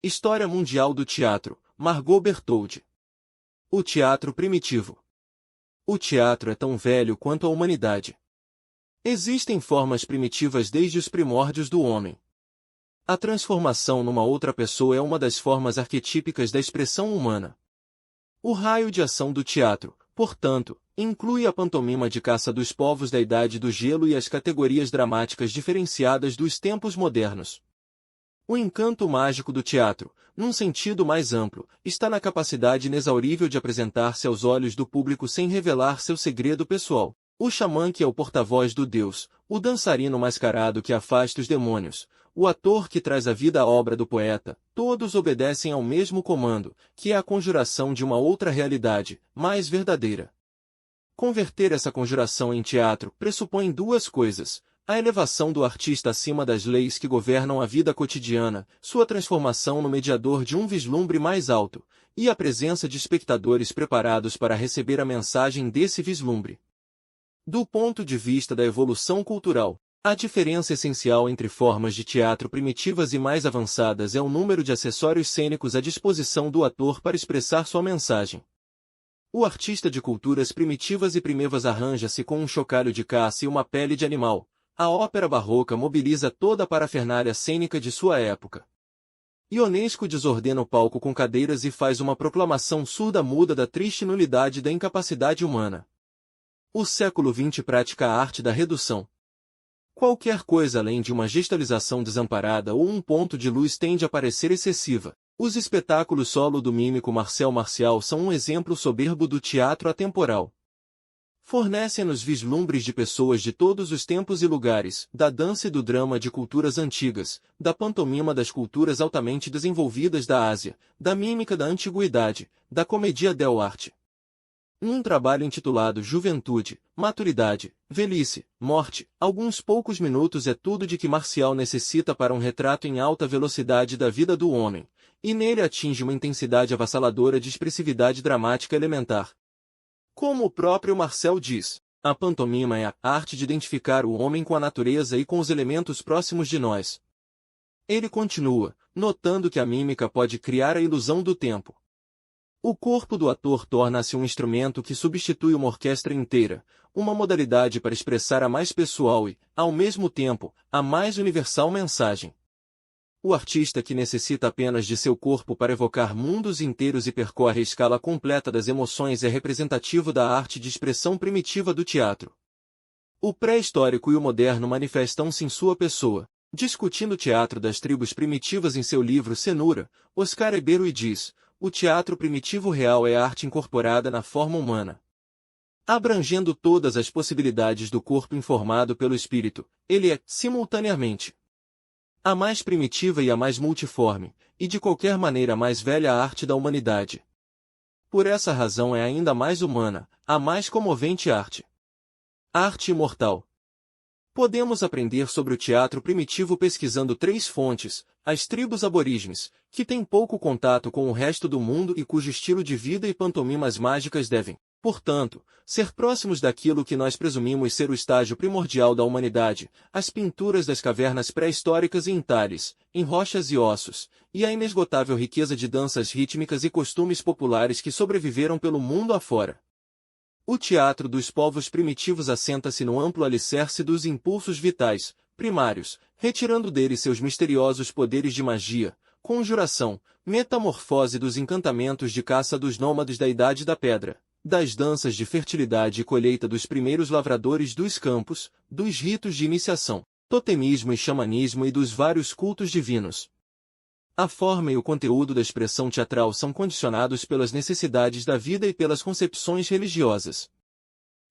História Mundial do Teatro, Margot Bertoldi. O teatro primitivo. O teatro é tão velho quanto a humanidade. Existem formas primitivas desde os primórdios do homem. A transformação numa outra pessoa é uma das formas arquetípicas da expressão humana. O raio de ação do teatro, portanto, inclui a pantomima de caça dos povos da Idade do Gelo e as categorias dramáticas diferenciadas dos tempos modernos. O encanto mágico do teatro, num sentido mais amplo, está na capacidade inexaurível de apresentar-se aos olhos do público sem revelar seu segredo pessoal. O xamã que é o porta-voz do Deus, o dançarino mascarado que afasta os demônios, o ator que traz à vida a obra do poeta, todos obedecem ao mesmo comando, que é a conjuração de uma outra realidade, mais verdadeira. Converter essa conjuração em teatro pressupõe duas coisas: a elevação do artista acima das leis que governam a vida cotidiana, sua transformação no mediador de um vislumbre mais alto, e a presença de espectadores preparados para receber a mensagem desse vislumbre. Do ponto de vista da evolução cultural, a diferença essencial entre formas de teatro primitivas e mais avançadas é o número de acessórios cênicos à disposição do ator para expressar sua mensagem. O artista de culturas primitivas e primevas arranja-se com um chocalho de caça e uma pele de animal. A ópera barroca mobiliza toda a parafernália cênica de sua época. Ionesco desordena o palco com cadeiras e faz uma proclamação surda-muda da triste nulidade da incapacidade humana. O século XX pratica a arte da redução. Qualquer coisa além de uma gestalização desamparada ou um ponto de luz tende a parecer excessiva. Os espetáculos solo do mímico Marcel Marcial são um exemplo soberbo do teatro atemporal. Fornecem-nos vislumbres de pessoas de todos os tempos e lugares, da dança e do drama de culturas antigas, da pantomima das culturas altamente desenvolvidas da Ásia, da mímica da antiguidade, da comédia dell'arte. Num trabalho intitulado Juventude, Maturidade, Velhice, Morte, alguns poucos minutos é tudo de que Marcial necessita para um retrato em alta velocidade da vida do homem, e nele atinge uma intensidade avassaladora de expressividade dramática elementar. Como o próprio Marcel diz, a pantomima é a arte de identificar o homem com a natureza e com os elementos próximos de nós. Ele continua, notando que a mímica pode criar a ilusão do tempo. O corpo do ator torna-se um instrumento que substitui uma orquestra inteira, uma modalidade para expressar a mais pessoal e, ao mesmo tempo, a mais universal mensagem. O artista que necessita apenas de seu corpo para evocar mundos inteiros e percorre a escala completa das emoções é representativo da arte de expressão primitiva do teatro. O pré-histórico e o moderno manifestam-se em sua pessoa. Discutindo o teatro das tribos primitivas em seu livro Cenoura, Oscar Eberui diz: o teatro primitivo real é a arte incorporada na forma humana. Abrangendo todas as possibilidades do corpo informado pelo espírito, ele é, simultaneamente, a mais primitiva e a mais multiforme, e de qualquer maneira a mais velha arte da humanidade. Por essa razão é ainda mais humana, a mais comovente arte. Arte imortal. Podemos aprender sobre o teatro primitivo pesquisando três fontes: as tribos aborígenes, que têm pouco contato com o resto do mundo e cujo estilo de vida e pantomimas mágicas devem, portanto, ser próximos daquilo que nós presumimos ser o estágio primordial da humanidade, as pinturas das cavernas pré-históricas em talhes, em rochas e ossos, e a inesgotável riqueza de danças rítmicas e costumes populares que sobreviveram pelo mundo afora. O teatro dos povos primitivos assenta-se no amplo alicerce dos impulsos vitais, primários, retirando deles seus misteriosos poderes de magia, conjuração, metamorfose dos encantamentos de caça dos nômades da Idade da Pedra, das danças de fertilidade e colheita dos primeiros lavradores dos campos, dos ritos de iniciação, totemismo e xamanismo e dos vários cultos divinos. A forma e o conteúdo da expressão teatral são condicionados pelas necessidades da vida e pelas concepções religiosas.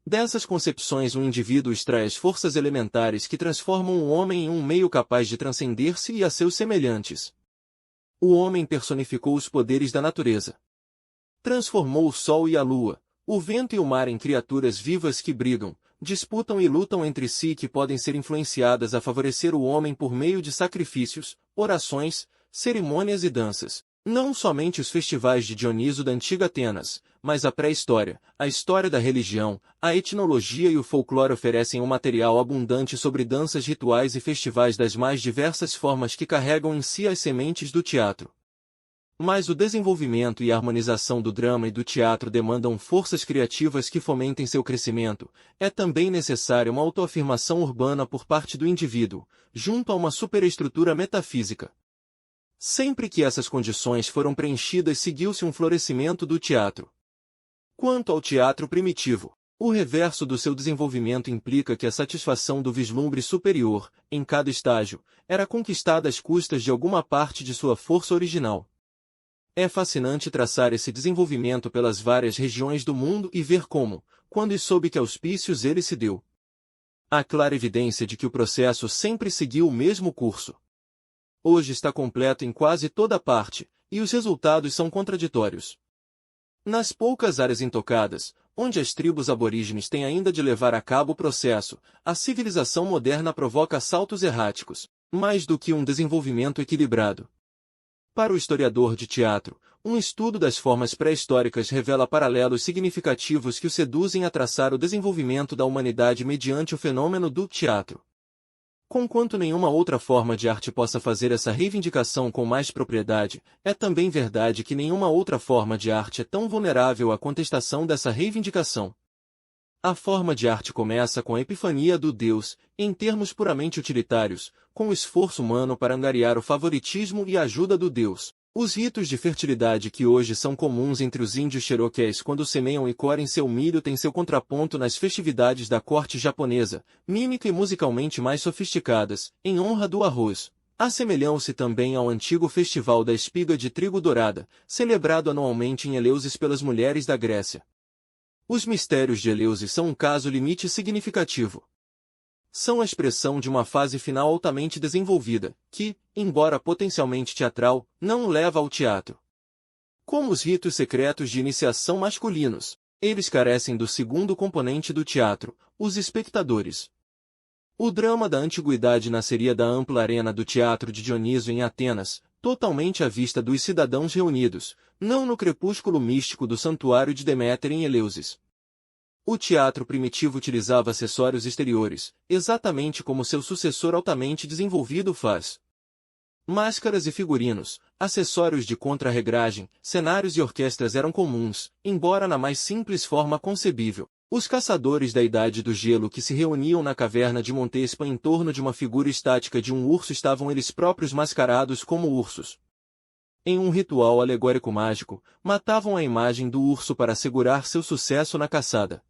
Dessas concepções o indivíduo extrai as forças elementares que transformam o homem em um meio capaz de transcender-se e a seus semelhantes. O homem personificou os poderes da natureza. Transformou o sol e a lua, o vento e o mar em criaturas vivas que brigam, disputam e lutam entre si e que podem ser influenciadas a favorecer o homem por meio de sacrifícios, orações, cerimônias e danças. Não somente os festivais de Dioniso da antiga Atenas, mas a pré-história, a história da religião, a etnologia e o folclore oferecem um material abundante sobre danças rituais e festivais das mais diversas formas que carregam em si as sementes do teatro. Mas o desenvolvimento e a harmonização do drama e do teatro demandam forças criativas que fomentem seu crescimento. É também necessária uma autoafirmação urbana por parte do indivíduo, junto a uma superestrutura metafísica. Sempre que essas condições foram preenchidas, seguiu-se um florescimento do teatro. Quanto ao teatro primitivo, o reverso do seu desenvolvimento implica que a satisfação do vislumbre superior, em cada estágio, era conquistada às custas de alguma parte de sua força original. É fascinante traçar esse desenvolvimento pelas várias regiões do mundo e ver como, quando e sob que auspícios ele se deu. Há clara evidência de que o processo sempre seguiu o mesmo curso. Hoje está completo em quase toda parte, e os resultados são contraditórios. Nas poucas áreas intocadas, onde as tribos aborígenes têm ainda de levar a cabo o processo, a civilização moderna provoca saltos erráticos, mais do que um desenvolvimento equilibrado. Para o historiador de teatro, um estudo das formas pré-históricas revela paralelos significativos que o seduzem a traçar o desenvolvimento da humanidade mediante o fenômeno do teatro. Conquanto nenhuma outra forma de arte possa fazer essa reivindicação com mais propriedade, é também verdade que nenhuma outra forma de arte é tão vulnerável à contestação dessa reivindicação. A forma de arte começa com a epifania do Deus, em termos puramente utilitários, com o esforço humano para angariar o favoritismo e a ajuda do Deus. Os ritos de fertilidade que hoje são comuns entre os índios cherokees quando semeiam e colhem seu milho têm seu contraponto nas festividades da corte japonesa, mímica e musicalmente mais sofisticadas, em honra do arroz. Assemelham-se também ao antigo festival da espiga de trigo dourada, celebrado anualmente em Eleusis pelas mulheres da Grécia. Os mistérios de Eleusis são um caso limite significativo. São a expressão de uma fase final altamente desenvolvida, que, embora potencialmente teatral, não leva ao teatro. Como os ritos secretos de iniciação masculinos, eles carecem do segundo componente do teatro, os espectadores. O drama da antiguidade nasceria da ampla arena do teatro de Dioniso em Atenas, totalmente à vista dos cidadãos reunidos, não no crepúsculo místico do santuário de Deméter em Eleusis. O teatro primitivo utilizava acessórios exteriores, exatamente como seu sucessor altamente desenvolvido faz. Máscaras e figurinos, acessórios de contra-regragem, cenários e orquestras eram comuns, embora na mais simples forma concebível. Os caçadores da Idade do Gelo que se reuniam na caverna de Montespan em torno de uma figura estática de um urso estavam eles próprios mascarados como ursos. Em um ritual alegórico mágico, matavam a imagem do urso para assegurar seu sucesso na caçada.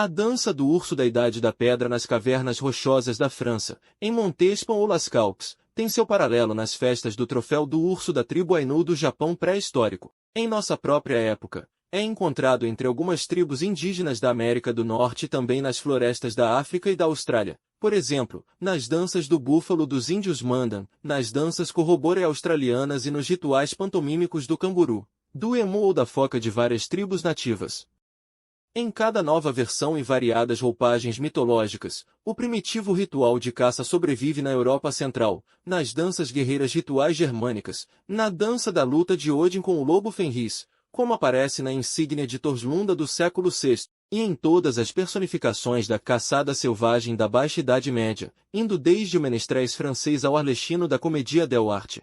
A dança do urso da Idade da Pedra nas cavernas rochosas da França, em Montespan ou Las Caux, tem seu paralelo nas festas do troféu do urso da tribo Ainu do Japão pré-histórico. Em nossa própria época, é encontrado entre algumas tribos indígenas da América do Norte e também nas florestas da África e da Austrália. Por exemplo, nas danças do búfalo dos índios Mandan, nas danças corrobore australianas e nos rituais pantomímicos do canguru, do emu ou da foca de várias tribos nativas. Em cada nova versão e variadas roupagens mitológicas, o primitivo ritual de caça sobrevive na Europa Central, nas danças guerreiras rituais germânicas, na dança da luta de Odin com o lobo Fenris, como aparece na insígnia de Torslunda do século VI, e em todas as personificações da caçada selvagem da Baixa Idade Média, indo desde o menestrés francês ao arlequino da Comédia dell'arte.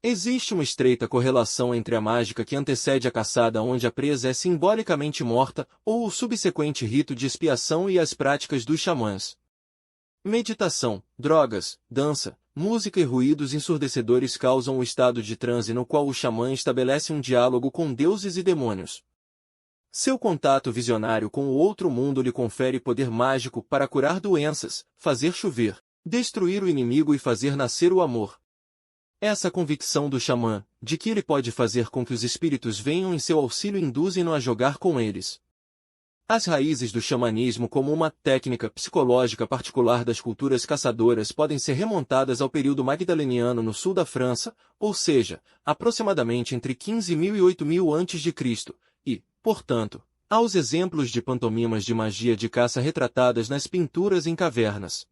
Existe uma estreita correlação entre a mágica que antecede a caçada onde a presa é simbolicamente morta, ou o subsequente rito de expiação e as práticas dos xamãs. Meditação, drogas, dança, música e ruídos ensurdecedores causam o estado de transe no qual o xamã estabelece um diálogo com deuses e demônios. Seu contato visionário com o outro mundo lhe confere poder mágico para curar doenças, fazer chover, destruir o inimigo e fazer nascer o amor. Essa convicção do xamã, de que ele pode fazer com que os espíritos venham em seu auxílio induzem-no a jogar com eles. As raízes do xamanismo como uma técnica psicológica particular das culturas caçadoras podem ser remontadas ao período magdaleniano no sul da França, ou seja, aproximadamente entre 15.000 e 8.000 a.C., e, portanto, aos exemplos de pantomimas de magia de caça retratadas nas pinturas em cavernas.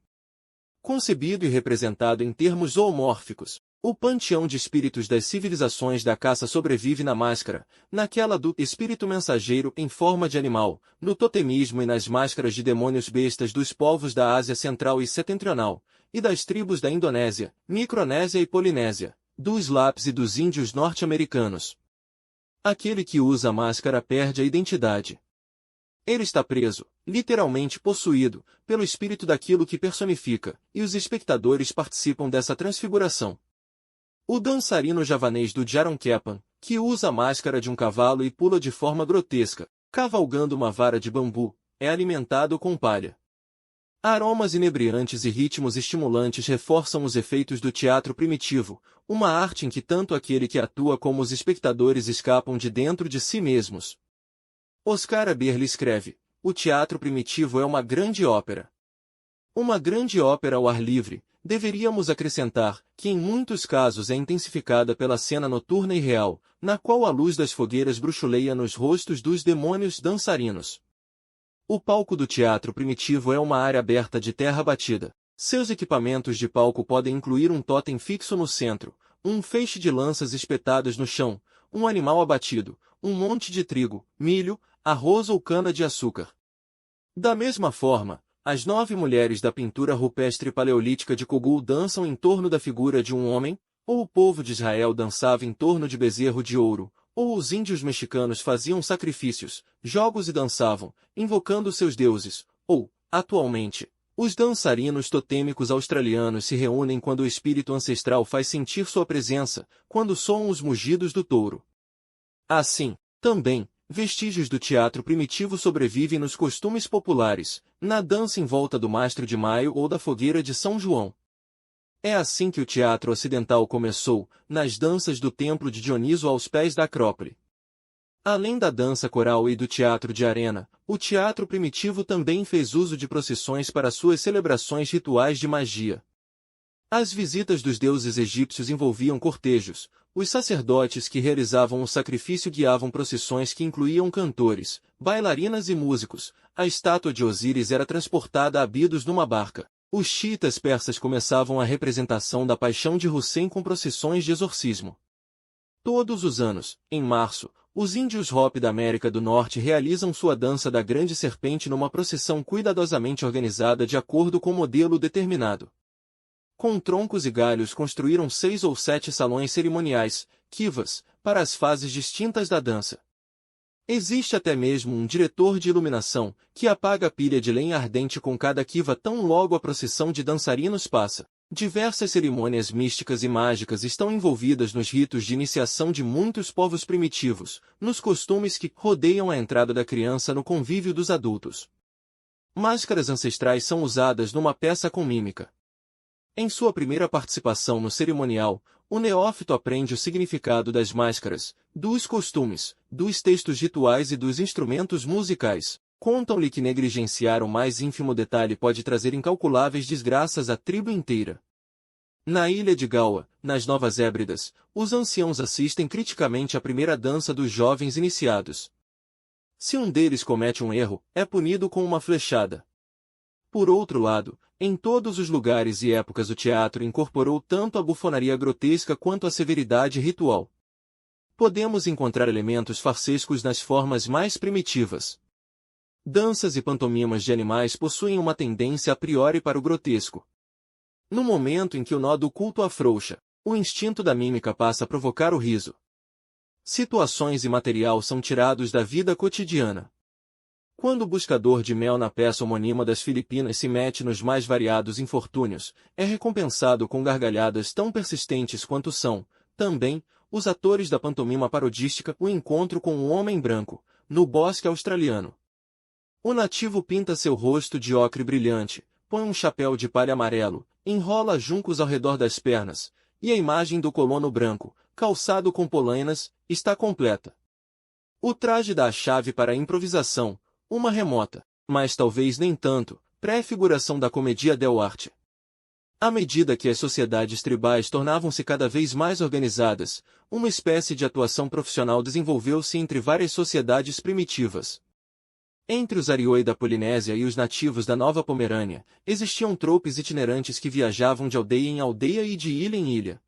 Concebido e representado em termos zoomórficos, o panteão de espíritos das civilizações da caça sobrevive na máscara, naquela do espírito mensageiro em forma de animal, no totemismo e nas máscaras de demônios bestas dos povos da Ásia Central e Setentrional, e das tribos da Indonésia, Micronésia e Polinésia, dos lápis e dos índios norte-americanos. Aquele que usa a máscara perde a identidade. Ele está preso, literalmente possuído, pelo espírito daquilo que personifica, e os espectadores participam dessa transfiguração. O dançarino javanês do Jaronkepan, que usa a máscara de um cavalo e pula de forma grotesca, cavalgando uma vara de bambu, é alimentado com palha. Aromas inebriantes e ritmos estimulantes reforçam os efeitos do teatro primitivo, uma arte em que tanto aquele que atua como os espectadores escapam de dentro de si mesmos. Oscar Aberle escreve: o teatro primitivo é uma grande ópera. Uma grande ópera ao ar livre, deveríamos acrescentar, que em muitos casos é intensificada pela cena noturna e real, na qual a luz das fogueiras bruxuleia nos rostos dos demônios dançarinos. O palco do teatro primitivo é uma área aberta de terra batida. Seus equipamentos de palco podem incluir um totem fixo no centro, um feixe de lanças espetadas no chão, um animal abatido, um monte de trigo, milho, arroz ou cana-de-açúcar. Da mesma forma, as 9 mulheres da pintura rupestre paleolítica de Cogul dançam em torno da figura de um homem, ou o povo de Israel dançava em torno de bezerro de ouro, ou os índios mexicanos faziam sacrifícios, jogos e dançavam, invocando seus deuses, ou, atualmente, os dançarinos totêmicos australianos se reúnem quando o espírito ancestral faz sentir sua presença, quando soam os mugidos do touro. Assim, também, vestígios do teatro primitivo sobrevivem nos costumes populares, na dança em volta do Mastro de Maio ou da fogueira de São João. É assim que o teatro ocidental começou, nas danças do templo de Dioniso aos pés da Acrópole. Além da dança coral e do teatro de arena, o teatro primitivo também fez uso de procissões para suas celebrações rituais de magia. As visitas dos deuses egípcios envolviam cortejos, os sacerdotes que realizavam o sacrifício guiavam procissões que incluíam cantores, bailarinas e músicos, a estátua de Osíris era transportada a Abidos numa barca. Os xiitas persas começavam a representação da paixão de Hussein com procissões de exorcismo. Todos os anos, em março, os índios Hopi da América do Norte realizam sua dança da grande serpente numa procissão cuidadosamente organizada de acordo com modelo determinado. Com troncos e galhos construíram 6 ou 7 salões cerimoniais, kivas, para as fases distintas da dança. Existe até mesmo um diretor de iluminação, que apaga a pilha de lenha ardente com cada kiva tão logo a procissão de dançarinos passa. Diversas cerimônias místicas e mágicas estão envolvidas nos ritos de iniciação de muitos povos primitivos, nos costumes que rodeiam a entrada da criança no convívio dos adultos. Máscaras ancestrais são usadas numa peça com mímica. Em sua primeira participação no cerimonial, o neófito aprende o significado das máscaras, dos costumes, dos textos rituais e dos instrumentos musicais. Contam-lhe que negligenciar o mais ínfimo detalhe pode trazer incalculáveis desgraças à tribo inteira. Na ilha de Gaua, nas Novas Hébridas, os anciãos assistem criticamente à primeira dança dos jovens iniciados. Se um deles comete um erro, é punido com uma flechada. Por outro lado, em todos os lugares e épocas o teatro incorporou tanto a bufonaria grotesca quanto a severidade ritual. Podemos encontrar elementos farsescos nas formas mais primitivas. Danças e pantomimas de animais possuem uma tendência a priori para o grotesco. No momento em que o nó do culto afrouxa, o instinto da mímica passa a provocar o riso. Situações e material são tirados da vida cotidiana. Quando o buscador de mel na peça homônima das Filipinas se mete nos mais variados infortúnios, é recompensado com gargalhadas tão persistentes quanto são, também, os atores da pantomima parodística O Encontro com um Homem Branco, no Bosque Australiano. O nativo pinta seu rosto de ocre brilhante, põe um chapéu de palha amarelo, enrola juncos ao redor das pernas, e a imagem do colono branco, calçado com polainas, está completa. O traje dá a chave para a improvisação, uma remota, mas talvez nem tanto, pré-figuração da comédia dell'arte. À medida que as sociedades tribais tornavam-se cada vez mais organizadas, uma espécie de atuação profissional desenvolveu-se entre várias sociedades primitivas. Entre os Arioi da Polinésia e os nativos da Nova Pomerânia, existiam troupes itinerantes que viajavam de aldeia em aldeia e de ilha em ilha.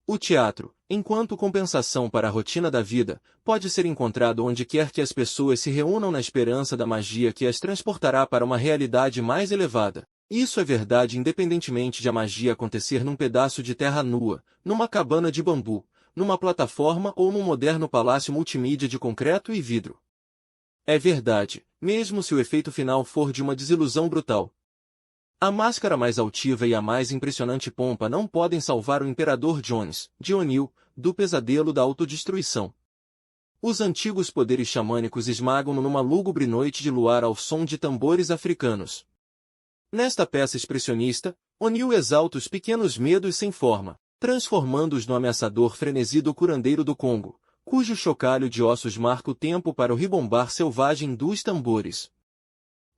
O teatro, enquanto compensação para a rotina da vida, pode ser encontrado onde quer que as pessoas se reúnam na esperança da magia que as transportará para uma realidade mais elevada. Isso é verdade independentemente de a magia acontecer num pedaço de terra nua, numa cabana de bambu, numa plataforma ou num moderno palácio multimídia de concreto e vidro. É verdade, mesmo se o efeito final for de uma desilusão brutal. A máscara mais altiva e a mais impressionante pompa não podem salvar o Imperador Jones, de O'Neill, do pesadelo da autodestruição. Os antigos poderes xamânicos esmagam-no numa lúgubre noite de luar ao som de tambores africanos. Nesta peça expressionista, O'Neill exalta os pequenos medos sem forma, transformando-os no ameaçador frenesi do curandeiro do Congo, cujo chocalho de ossos marca o tempo para o ribombar selvagem dos tambores.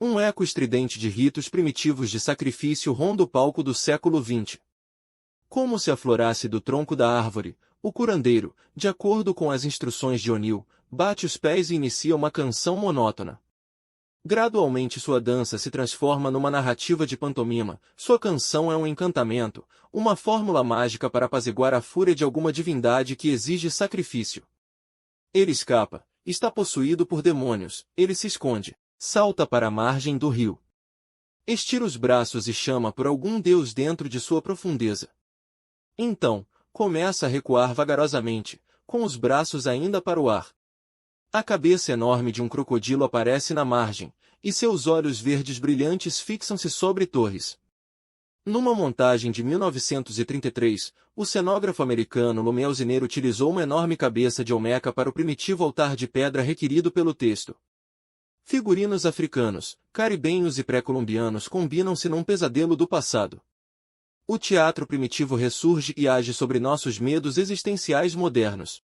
Um eco estridente de ritos primitivos de sacrifício ronda o palco do século XX. Como se aflorasse do tronco da árvore, o curandeiro, de acordo com as instruções de O'Neill, bate os pés e inicia uma canção monótona. Gradualmente sua dança se transforma numa narrativa de pantomima, sua canção é um encantamento, uma fórmula mágica para apaziguar a fúria de alguma divindade que exige sacrifício. Ele escapa, está possuído por demônios, ele se esconde, salta para a margem do rio. Estira os braços e chama por algum deus dentro de sua profundeza. Então, começa a recuar vagarosamente, com os braços ainda para o ar. A cabeça enorme de um crocodilo aparece na margem, e seus olhos verdes brilhantes fixam-se sobre torres. Numa montagem de 1933, o cenógrafo americano Lumiel Zineiro utilizou uma enorme cabeça de Olmeca para o primitivo altar de pedra requerido pelo texto. Figurinos africanos, caribenhos e pré-colombianos combinam-se num pesadelo do passado. O teatro primitivo ressurge e age sobre nossos medos existenciais modernos.